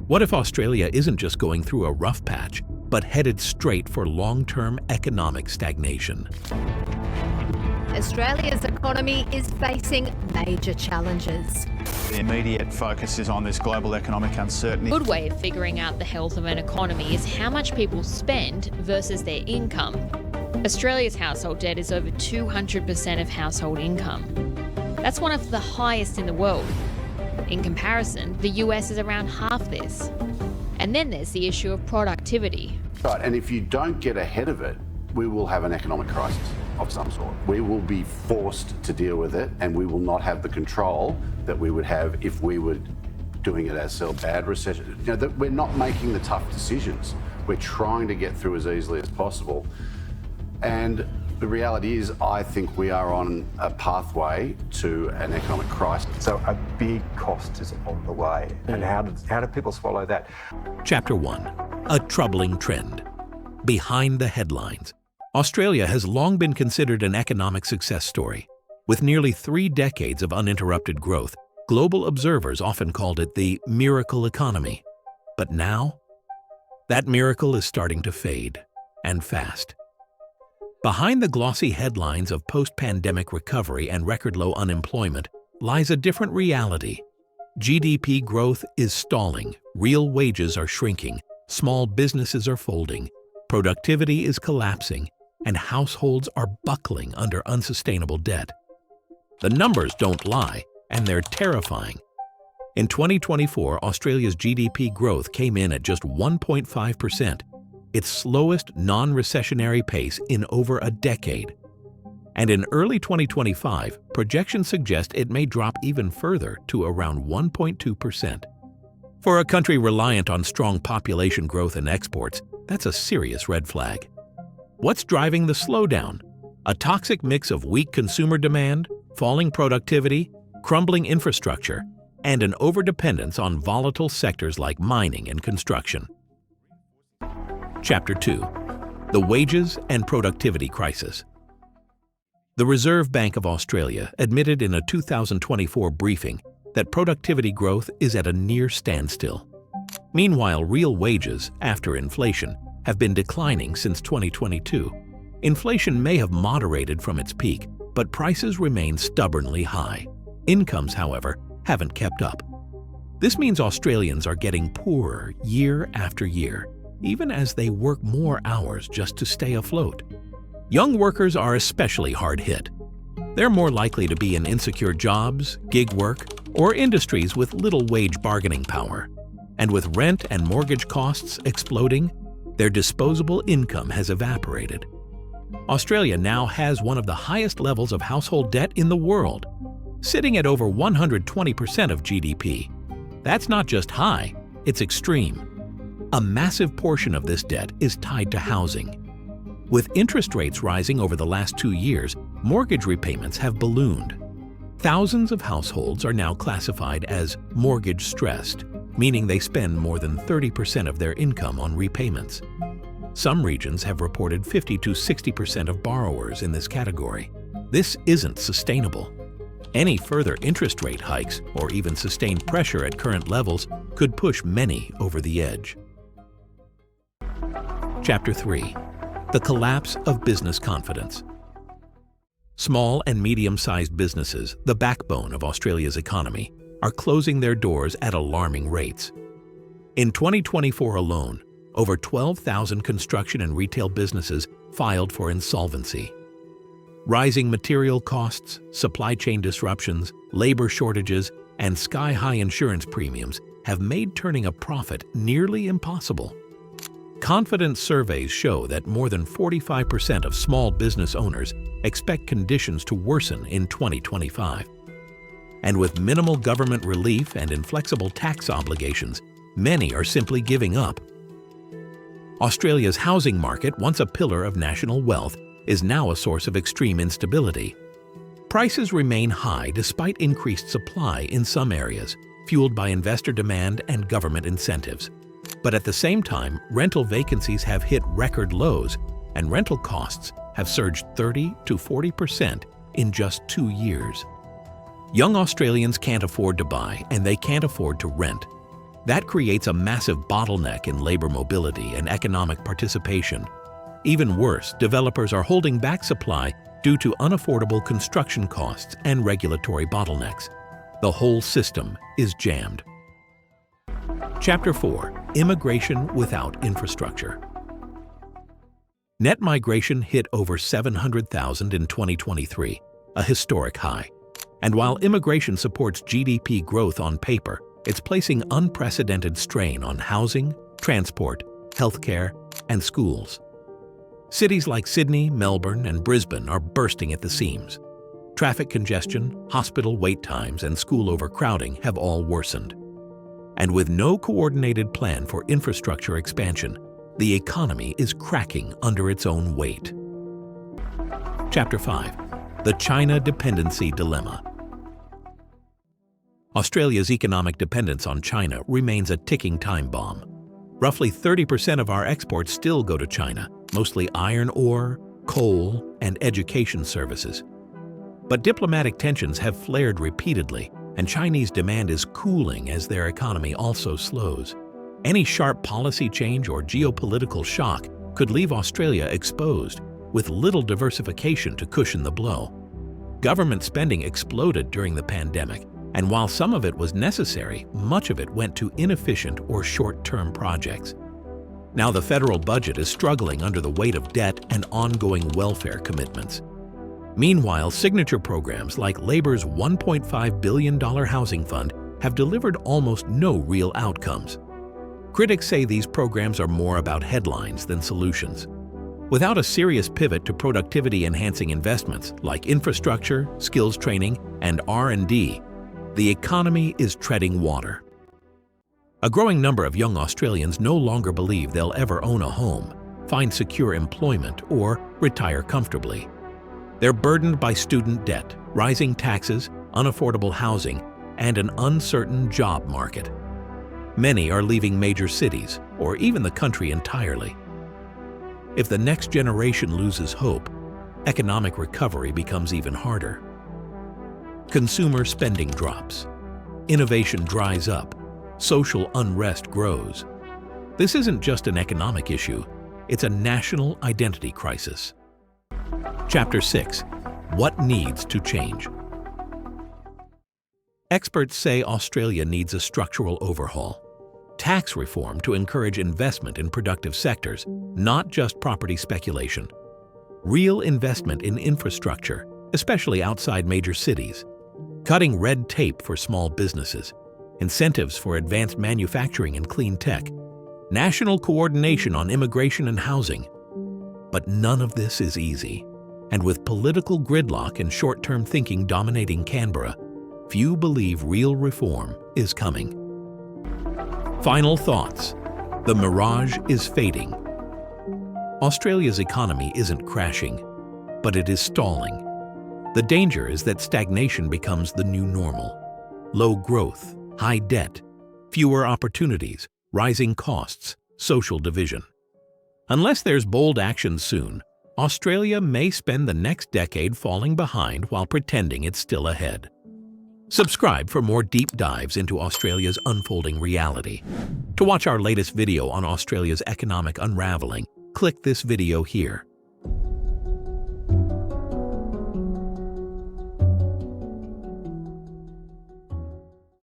What if Australia isn't just going through a rough patch, but headed straight for long-term economic stagnation? Australia's economy is facing major challenges. The immediate focus is on this global economic uncertainty. A good way of figuring out the health of an economy is how much people spend versus their income. Australia's household debt is over 200% of household income. That's one of the highest in the world. In comparison, the US is around half this. And then there's the issue of productivity. Right, and if you don't get ahead of it, we will have an economic crisis of some sort. We will be forced to deal with it, and we will not have the control that we would have if we were doing it as a bad recession. You know, that we're not making the tough decisions. We're trying to get through as easily as possible. And the reality is, I think we are on a pathway to an economic crisis. So a big cost is on the way. And how do people swallow that? Chapter 1. A troubling trend. Behind the headlines. Australia has long been considered an economic success story. With nearly 3 decades of uninterrupted growth, global observers often called it the miracle economy. But now, that miracle is starting to fade, and fast. Behind the glossy headlines of post-pandemic recovery and record-low unemployment lies a different reality. GDP growth is stalling, real wages are shrinking, small businesses are folding, productivity is collapsing, and households are buckling under unsustainable debt. The numbers don't lie, and they're terrifying. In 2024, Australia's GDP growth came in at just 1.5%, its slowest non-recessionary pace in over a decade. And in early 2025, projections suggest it may drop even further to around 1.2%. For a country reliant on strong population growth and exports, that's a serious red flag. What's driving the slowdown? A toxic mix of weak consumer demand, falling productivity, crumbling infrastructure, and an overdependence on volatile sectors like mining and construction. Chapter 2. The Wages and Productivity Crisis. The Reserve Bank of Australia admitted in a 2024 briefing that productivity growth is at a near standstill. Meanwhile, real wages, after inflation, have been declining since 2022. Inflation may have moderated from its peak, but prices remain stubbornly high. Incomes, however, haven't kept up. This means Australians are getting poorer year after year, even as they work more hours just to stay afloat. Young workers are especially hard hit. They're more likely to be in insecure jobs, gig work, or industries with little wage bargaining power. And with rent and mortgage costs exploding, their disposable income has evaporated. Australia now has one of the highest levels of household debt in the world, sitting at over 120% of GDP. That's not just high, it's extreme. A massive portion of this debt is tied to housing. With interest rates rising over the last 2 years, mortgage repayments have ballooned. Thousands of households are now classified as mortgage stressed, meaning they spend more than 30% of their income on repayments. Some regions have reported 50 to 60% of borrowers in this category. This isn't sustainable. Any further interest rate hikes or even sustained pressure at current levels could push many over the edge. Chapter 3. The Collapse of Business Confidence. Small and medium-sized businesses, the backbone of Australia's economy, are closing their doors at alarming rates. In 2024 alone, over 12,000 construction and retail businesses filed for insolvency. Rising material costs, supply chain disruptions, labor shortages, and sky-high insurance premiums have made turning a profit nearly impossible. Confidence surveys show that more than 45% of small business owners expect conditions to worsen in 2025. And with minimal government relief and inflexible tax obligations, many are simply giving up. Australia's housing market, once a pillar of national wealth, is now a source of extreme instability. Prices remain high despite increased supply in some areas, fueled by investor demand and government incentives. But at the same time, rental vacancies have hit record lows, and rental costs have surged 30 to 40% in just 2 years. Young Australians can't afford to buy, and they can't afford to rent. That creates a massive bottleneck in labor mobility and economic participation. Even worse, developers are holding back supply due to unaffordable construction costs and regulatory bottlenecks. The whole system is jammed. Chapter 4: Immigration without infrastructure. Net migration hit over 700,000 in 2023, a historic high. And while immigration supports GDP growth on paper, it's placing unprecedented strain on housing, transport, healthcare, and schools. Cities like Sydney, Melbourne, and Brisbane are bursting at the seams. Traffic congestion, hospital wait times, and school overcrowding have all worsened. And with no coordinated plan for infrastructure expansion, the economy is cracking under its own weight. Chapter 5: The China Dependency Dilemma. Australia's economic dependence on China remains a ticking time bomb. Roughly 30% of our exports still go to China, mostly iron ore, coal, and education services. But diplomatic tensions have flared repeatedly, and Chinese demand is cooling as their economy also slows. Any sharp policy change or geopolitical shock could leave Australia exposed, with little diversification to cushion the blow. Government spending exploded during the pandemic, and while some of it was necessary, much of it went to inefficient or short-term projects. Now the federal budget is struggling under the weight of debt and ongoing welfare commitments. Meanwhile, signature programs like Labor's $1.5 billion housing fund have delivered almost no real outcomes. Critics say these programs are more about headlines than solutions. Without a serious pivot to productivity-enhancing investments like infrastructure, skills training, and R&D, the economy is treading water. A growing number of young Australians no longer believe they'll ever own a home, find secure employment, or retire comfortably. They're burdened by student debt, rising taxes, unaffordable housing, and an uncertain job market. Many are leaving major cities, or even the country entirely. If the next generation loses hope, economic recovery becomes even harder. Consumer spending drops. Innovation dries up. Social unrest grows. This isn't just an economic issue, it's a national identity crisis. Chapter 6: What needs to change? Experts say Australia needs a structural overhaul. Tax reform to encourage investment in productive sectors, not just property speculation. Real investment in infrastructure, especially outside major cities. Cutting red tape for small businesses. Incentives for advanced manufacturing and clean tech. National coordination on immigration and housing. But none of this is easy. And with political gridlock and short-term thinking dominating Canberra, few believe real reform is coming. Final thoughts. The mirage is fading. Australia's economy isn't crashing, but it is stalling. The danger is that stagnation becomes the new normal. Low growth, high debt, fewer opportunities, rising costs, social division. Unless there's bold action soon, Australia may spend the next decade falling behind while pretending it's still ahead. Subscribe for more deep dives into Australia's unfolding reality. To watch our latest video on Australia's economic unraveling, click this video here.